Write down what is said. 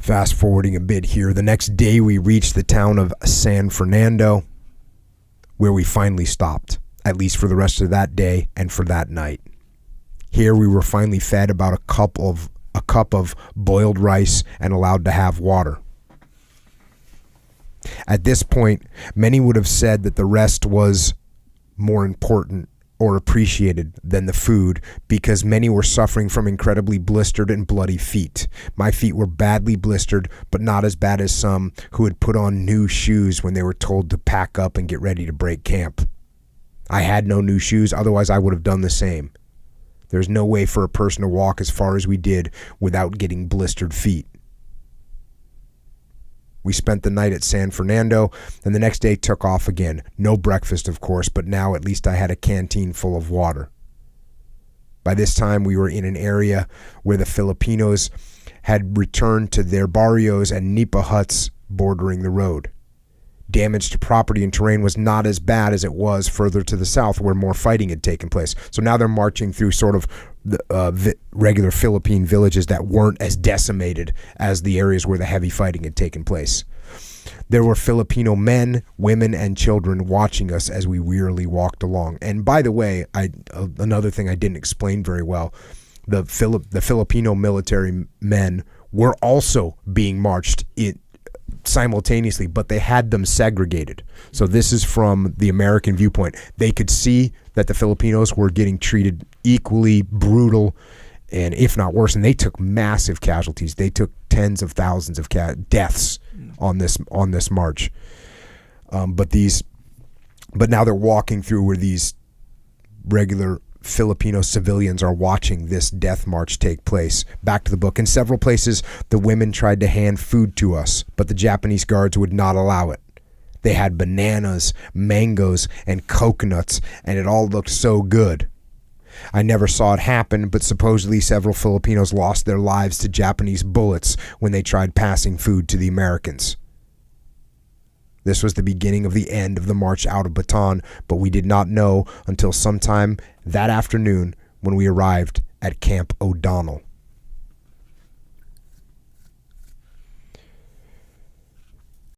Fast forwarding a bit here, the next day we reached the town of San Fernando, where we finally stopped, at least for the rest of that day and for that night. Here we were finally fed about a cup of boiled rice and allowed to have water. At this point, many would have said that the rest was more important or appreciated than the food, because many were suffering from incredibly blistered and bloody feet. My feet were badly blistered, but not as bad as some who had put on new shoes when they were told to pack up and get ready to break camp. I had no new shoes, otherwise I would have done the same. There's no way for a person to walk as far as we did without getting blistered feet. We spent the night at San Fernando, and the next day took off again. No breakfast, of course, but now at least I had a canteen full of water. By this time, we were in an area where the Filipinos had returned to their barrios and nipa huts bordering the road. Damage to property and terrain was not as bad as it was further to the south, where more fighting had taken place. So now they're marching through sort of the regular Philippine villages that weren't as decimated as the areas where the heavy fighting had taken place. There were Filipino men, women, and children watching us as we wearily walked along. And by the way, another thing I didn't explain very well, the Filipino military men were also being marched simultaneously, but they had them segregated. So this is from the American viewpoint. They could see that the Filipinos were getting treated equally brutal, and if not worse, and they took massive casualties. They took tens of thousands of deaths on this march. But now they're walking through where these regular Filipino civilians are watching this death march take place. Back to the book. In several places, the women tried to hand food to us, but the Japanese guards would not allow it. They had bananas, mangoes, and coconuts, and it all looked so good. I never saw it happen, but supposedly several Filipinos lost their lives to Japanese bullets when they tried passing food to the Americans. This was the beginning of the end of the march out of Bataan, but we did not know until sometime that afternoon when we arrived at Camp O'Donnell.